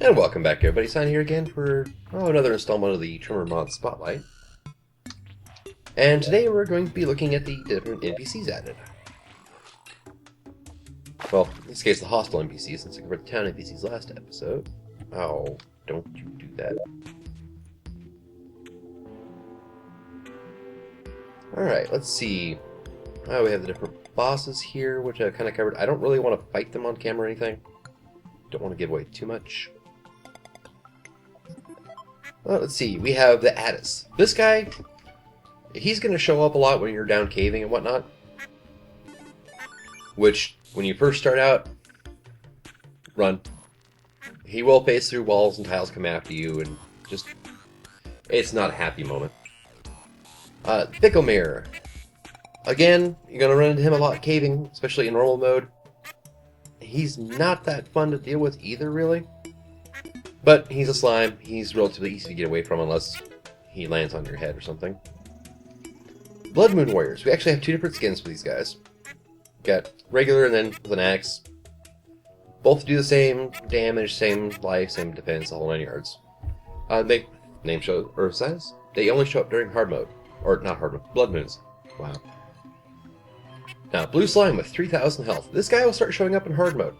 And welcome back everybody, Sign here again for another installment of the Tremor mod Spotlight. And today we're going to be looking at the different NPCs added. Well, in this case the hostile NPCs, since I covered the town NPCs last episode. Oh, don't you do that. Alright, let's see. We have the different bosses here, which I kind of covered. I don't really want to fight them on camera or anything. Don't want to give away too much. Well, let's see, we have the Addis. This guy, he's going to show up a lot when you're down caving and whatnot. Which, when you first start out, run. He will pace through walls and tiles come after you, and just, it's not a happy moment. Thickelmere. Again, you're going to run into him a lot caving, especially in normal mode. He's not that fun to deal with either, really. But he's a slime. He's relatively easy to get away from unless he lands on your head or something. Blood Moon Warriors. We actually have two different skins for these guys. Got regular and then with an axe. Both do the same damage, same life, same defense, the whole 9 yards. They name show or says they only show up during hard mode. Or not hard mode, blood moons. Wow. Now, blue slime with 3,000 health. This guy will start showing up in hard mode.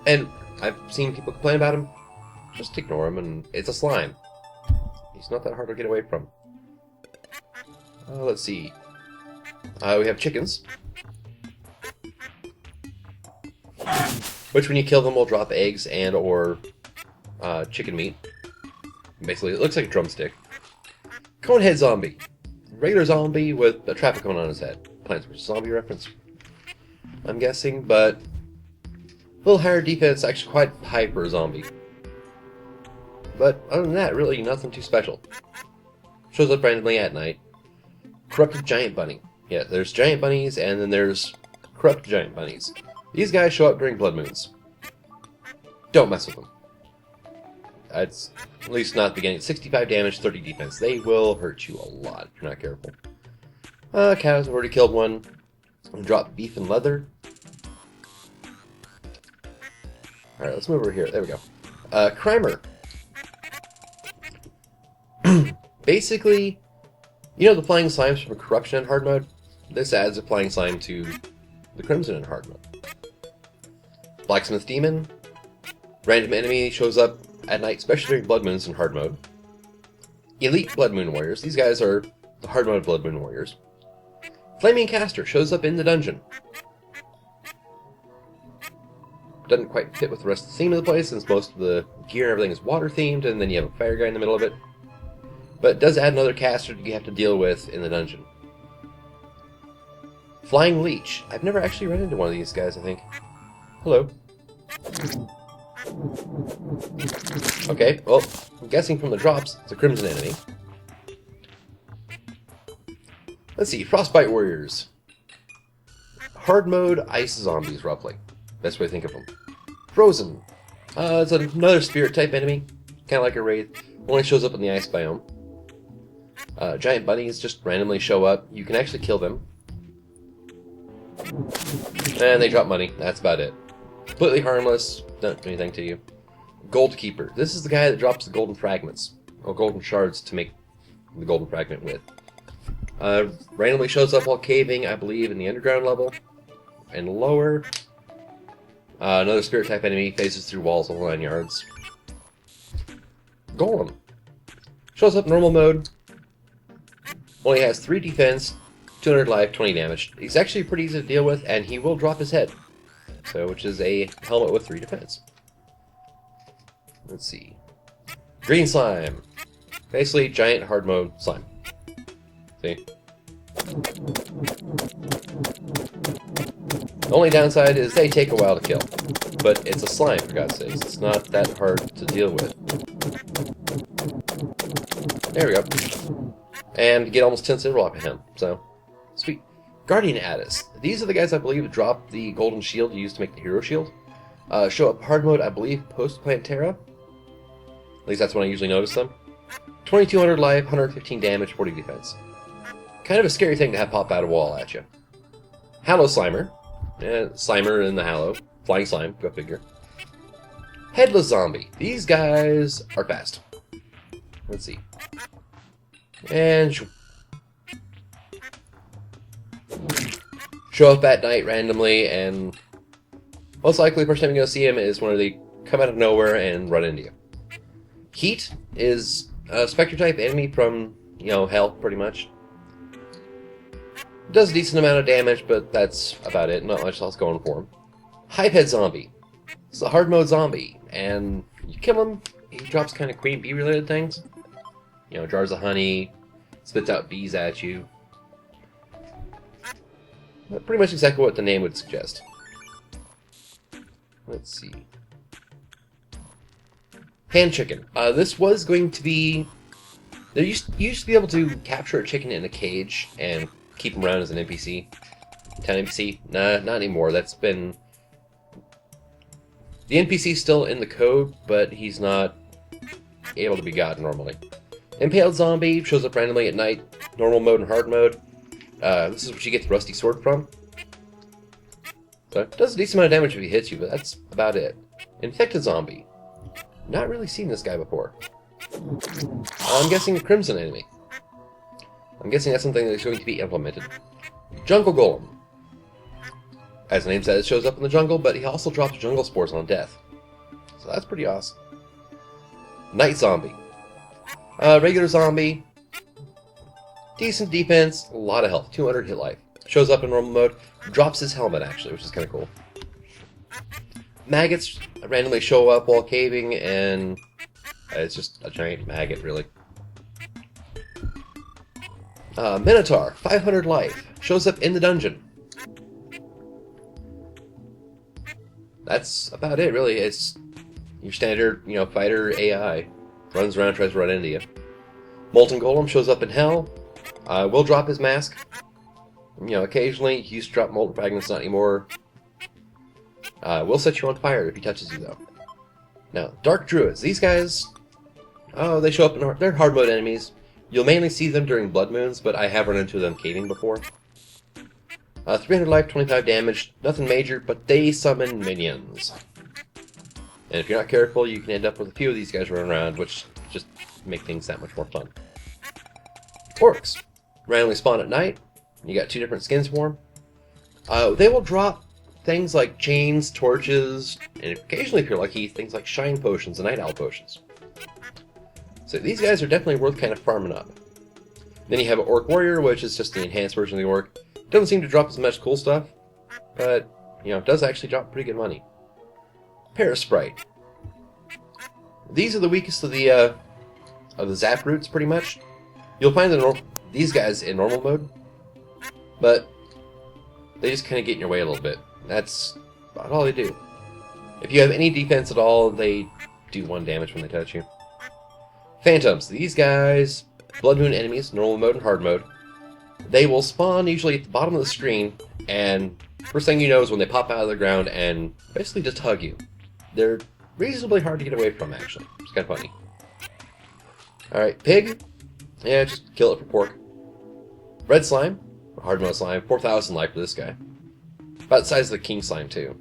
And I've seen people complain about him. Just ignore him, and it's a slime. He's not that hard to get away from. Let's see. We have chickens. Which, when you kill them, will drop eggs and or chicken meat. Basically, it looks like a drumstick. Conehead zombie. Regular zombie with a traffic cone on his head. Plants vs. Zombie reference, I'm guessing, but a little higher defense, actually quite high for a zombie. But other than that, really nothing too special. Shows up randomly at night. Corrupted giant bunny. Yeah, there's giant bunnies, and then there's corrupted giant bunnies. These guys show up during blood moons. Don't mess with them. It's at least not at the beginning. 65 damage, 30 defense. They will hurt you a lot if you're not careful. Cows, I've already killed one. Drop beef and leather. Alright, let's move over here. There we go. Crimer. Basically, you know the flying slimes from Corruption in hard mode? This adds a flying slime to the Crimson in hard mode. Blacksmith Demon. Random enemy shows up at night, especially during blood moons in hard mode. Elite Blood Moon Warriors. These guys are the hard mode Blood Moon Warriors. Flaming Caster shows up in the dungeon. Doesn't quite fit with the rest of the theme of the place, since most of the gear and everything is water themed, and then you have a fire guy in the middle of it. But it does add another caster you have to deal with in the dungeon. Flying Leech. I've never actually run into one of these guys, I think. Hello. Okay, well, I'm guessing from the drops, it's a Crimson enemy. Let's see, Frostbite Warriors. Hard mode ice zombies, roughly. Best way to think of them. Frozen. It's another spirit type enemy, kind of like a wraith. Only shows up in the ice biome. Giant bunnies just randomly show up. You can actually kill them. And they drop money. That's about it. Completely harmless. Don't do anything to you. Gold Keeper. This is the guy that drops the golden fragments. Or golden shards to make the golden fragment with. Randomly shows up while caving, I believe, in the underground level. And lower. Another spirit type enemy, phases through walls all 9 yards. Golem. Shows up normal mode. Only has 3 defense, 200 life, 20 damage. He's actually pretty easy to deal with, and he will drop his head. So, which is a helmet with 3 defense. Let's see. Green Slime. Basically, giant hard mode slime. See? The only downside is they take a while to kill. But it's a slime, for God's sakes. It's not that hard to deal with. There we go. And get almost 10 silver off of him. So, sweet. Guardian Addis. These are the guys I believe that drop the golden shield you use to make the hero shield. Show up hard mode, I believe, post Plantera. At least that's when I usually notice them. 2200 life, 115 damage, 40 defense. Kind of a scary thing to have pop out a wall at you. Hallow Slimer. Slimer in the Hallow. Flying Slime, go figure. Headless Zombie. These guys are fast. Let's see. And show up at night randomly, and most likely the first time you're going to see him is when they come out of nowhere and run into you. Heat is a Spectre-type enemy from, hell, pretty much. Does a decent amount of damage, but that's about it. Not much else going for him. Hivehead Zombie. It's a hard mode zombie, and you kill him, he drops kind of queen bee related things. Jars of honey, spits out bees at you. But pretty much exactly what the name would suggest. Let's see. Hand chicken. This was going to be... you used to be able to capture a chicken in a cage and keep him around as an NPC. Town NPC? Nah, not anymore. That's been... The NPC's still in the code, but he's not able to be gotten normally. Impaled Zombie shows up randomly at night, normal mode and hard mode. This is what you get the Rusty Sword from. So it does a decent amount of damage if he hits you, but that's about it. Infected Zombie. Not really seen this guy before. I'm guessing a Crimson enemy. I'm guessing that's something that's going to be implemented. Jungle Golem. As the name says, it shows up in the jungle, but he also drops jungle spores on death. So that's pretty awesome. Night Zombie. Regular zombie. Decent defense, a lot of health, 200 hit life. Shows up in normal mode, drops his helmet actually, which is kind of cool. Maggots randomly show up while caving, and it's just a giant maggot, really. Minotaur, 500 life, shows up in the dungeon. That's about it, really. It's your standard, fighter AI. Runs around, tries to run into you. Molten Golem shows up in hell. Will drop his mask. Occasionally he used to drop molten fragments, not anymore. Will set you on fire if he touches you, though. Now, Dark Druids. These guys, they show up in they're hard mode enemies. You'll mainly see them during blood moons, but I have run into them caving before. 300 life, 25 damage. Nothing major, but they summon minions. And if you're not careful, you can end up with a few of these guys running around, which just make things that much more fun. Orcs. Randomly spawn at night. You got 2 different skins for them. They will drop things like chains, torches, and occasionally, if you're lucky, things like shine potions and night owl potions. So these guys are definitely worth kind of farming up. Then you have an Orc Warrior, which is just the enhanced version of the Orc. Doesn't seem to drop as much cool stuff, but, does actually drop pretty good money. Parasprite. These are the weakest of the zap roots, pretty much. You'll find these guys in normal mode, but they just kind of get in your way a little bit. That's about all they do. If you have any defense at all, they do 1 damage when they touch you. Phantoms. These guys, Blood Moon enemies, normal mode and hard mode. They will spawn usually at the bottom of the screen, and first thing you know is when they pop out of the ground and basically just hug you. They're reasonably hard to get away from, actually. It's kind of funny. Alright, Pig. Yeah, just kill it for pork. Red Slime. Hard mode slime. 4,000 life for this guy. About the size of the King Slime, too.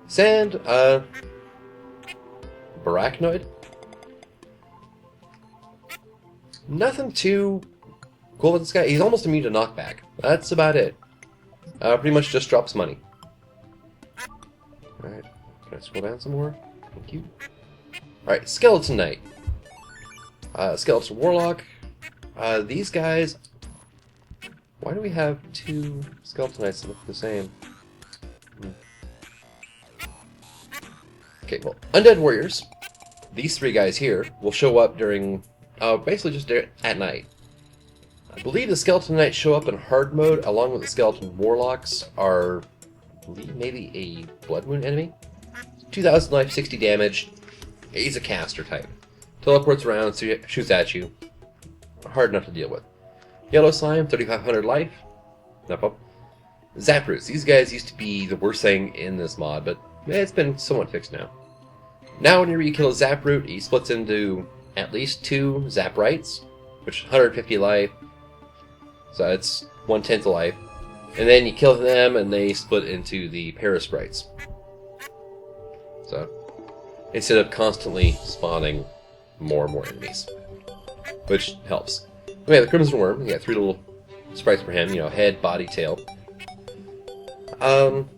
Sand. Barachnoid. Nothing too cool with this guy. He's almost immune to knockback. That's about it. Pretty much just drops money. Alright. Can I scroll down some more? Thank you. Alright, Skeleton Knight. Skeleton Warlock. These guys... Why do we have 2 Skeleton Knights that look the same? Okay, well, Undead Warriors. These 3 guys here will show up during... basically just at night. I believe the Skeleton Knights show up in hard mode, along with the Skeleton Warlocks are... I believe maybe a Blood Moon enemy? 2,000 life, 60 damage. He's a caster type. Teleports around, shoots at you. Hard enough to deal with. Yellow Slime, 3,500 life. No problem. Zaproots. These guys used to be the worst thing in this mod, but it's been somewhat fixed now. Now whenever you kill a Zaproot, he splits into at least 2 Zaprites, which is 150 life. So it's 1/10 of life. And then you kill them, and they split into the Parasprites. So, instead of constantly spawning more and more enemies, which helps. We have the Crimson Worm. We got 3 little sprites for him, you know, head, body, tail.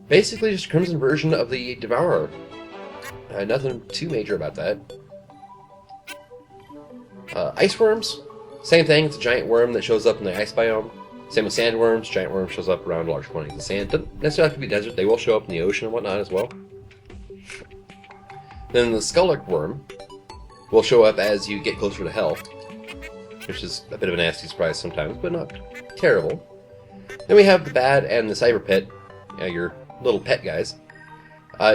Basically just a Crimson version of the Devourer. Nothing too major about that. Ice Worms, same thing. It's a giant worm that shows up in the ice biome. Same with Sandworms. Giant worms shows up around large quantities of sand. Doesn't necessarily have to be desert. They will show up in the ocean and whatnot as well. Then the Skullic Worm will show up as you get closer to hell, which is a bit of a nasty surprise sometimes, but not terrible. Then we have the Bad and the Cyber Pit, your little pet guys.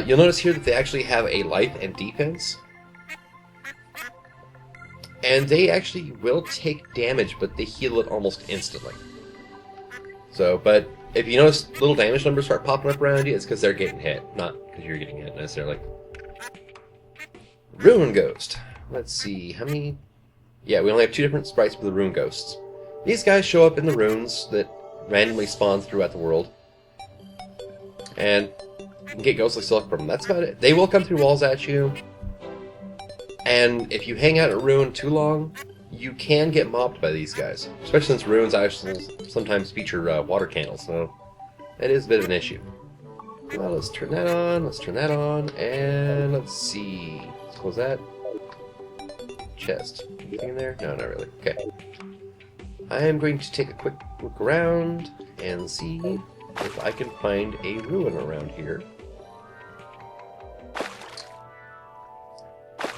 You'll notice here that they actually have a life and defense. And they actually will take damage, but they heal it almost instantly. So, but if you notice little damage numbers start popping up around you, it's because they're getting hit, not because you're getting hit necessarily. Ruin Ghost. Let's see, how many... Yeah, we only have 2 different sprites for the Rune Ghosts. These guys show up in the runes that randomly spawn throughout the world. And you can get ghostly silk from them. That's about it. They will come through walls at you. And if you hang out at Rune too long, you can get mobbed by these guys. Especially since runes actually sometimes feature water candles, so that is a bit of an issue. Well, let's turn that on, let's turn that on, and let's see. Let's close that. Chest. Anything in there? No, not really. Okay. I am going to take a quick look around and see if I can find a ruin around here.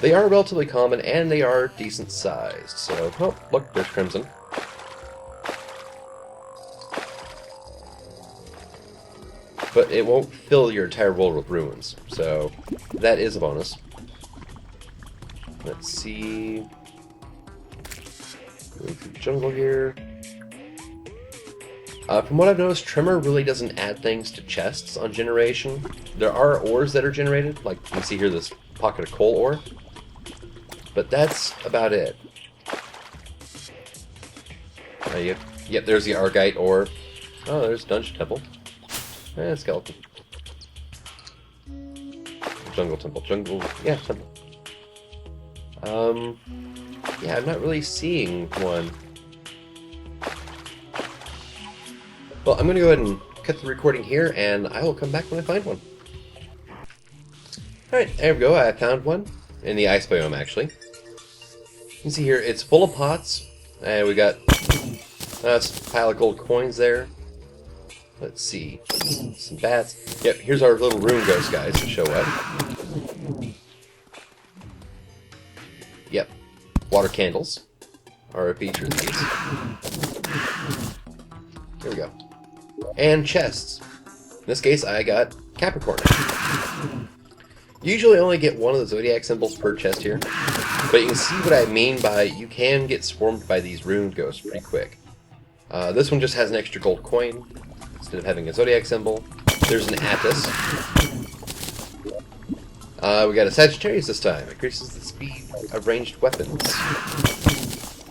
They are relatively common, and they are decent sized, so... Oh, look, there's Crimson. But it won't fill your entire world with ruins, so that is a bonus. Let's see... Going through the jungle here. From what I've noticed, Tremor really doesn't add things to chests on generation. There are ores that are generated, like you can see here this pocket of coal ore. But that's about it. Yep, there's the Argite ore. Oh, there's Dungeon Temple. Skeleton. Jungle Temple. Yeah, Temple. Yeah, I'm not really seeing one. Well, I'm going to go ahead and cut the recording here, and I will come back when I find one. Alright, there we go. I found one. In the ice biome, actually. You can see here, it's full of pots, and we got a pile of gold coins there. Let's see, some bats. Yep, here's our little Rune Ghost guys that show up. Yep, water candles are a feature of these. Here we go. And chests. In this case, I got Capricorn. You usually only get one of the zodiac symbols per chest here, but you can see what I mean by you can get swarmed by these Rune Ghosts pretty quick. This one just has an extra gold coin instead of having a zodiac symbol. There's an Attis. We got a Sagittarius this time. It increases the speed of ranged weapons.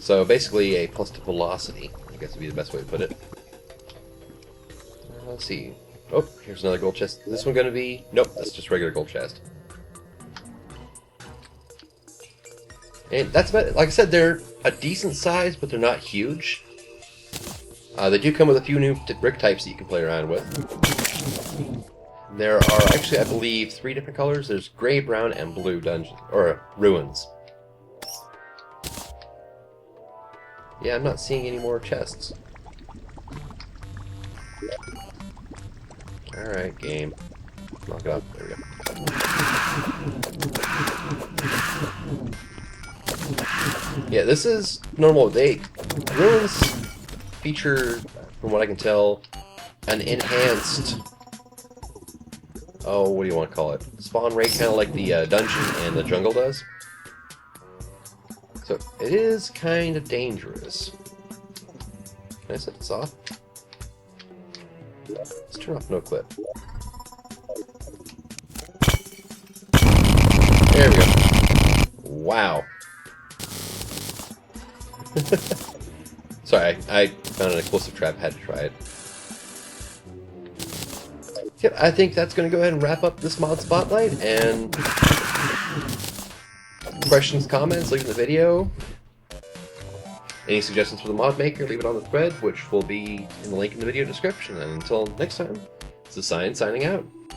So basically a plus to velocity, I guess would be the best way to put it. Let's see. Oh, here's another gold chest. Is this one going to be... Nope, that's just regular gold chest. And that's about it. Like I said, they're a decent size, but they're not huge. They do come with a few new brick types that you can play around with. There are actually, I believe, 3 different colors. There's gray, brown, and blue dungeons, or ruins. Yeah, I'm not seeing any more chests. Alright, game. Knock it off. There we go. Yeah, this is normal. Ruins feature, from what I can tell, an enhanced... Oh, what do you want to call it? Spawn rate, kind of like the dungeon and the jungle does. So, it is kind of dangerous. Can I set this off? Let's turn off no clip. There we go. Wow. Sorry, I found an explosive trap, had to try it. Yep, I think that's going to go ahead and wrap up this mod spotlight, and questions, comments, leave in the video. Any suggestions for the mod maker, leave it on the thread, which will be in the link in the video description. And until next time, this is Science signing out.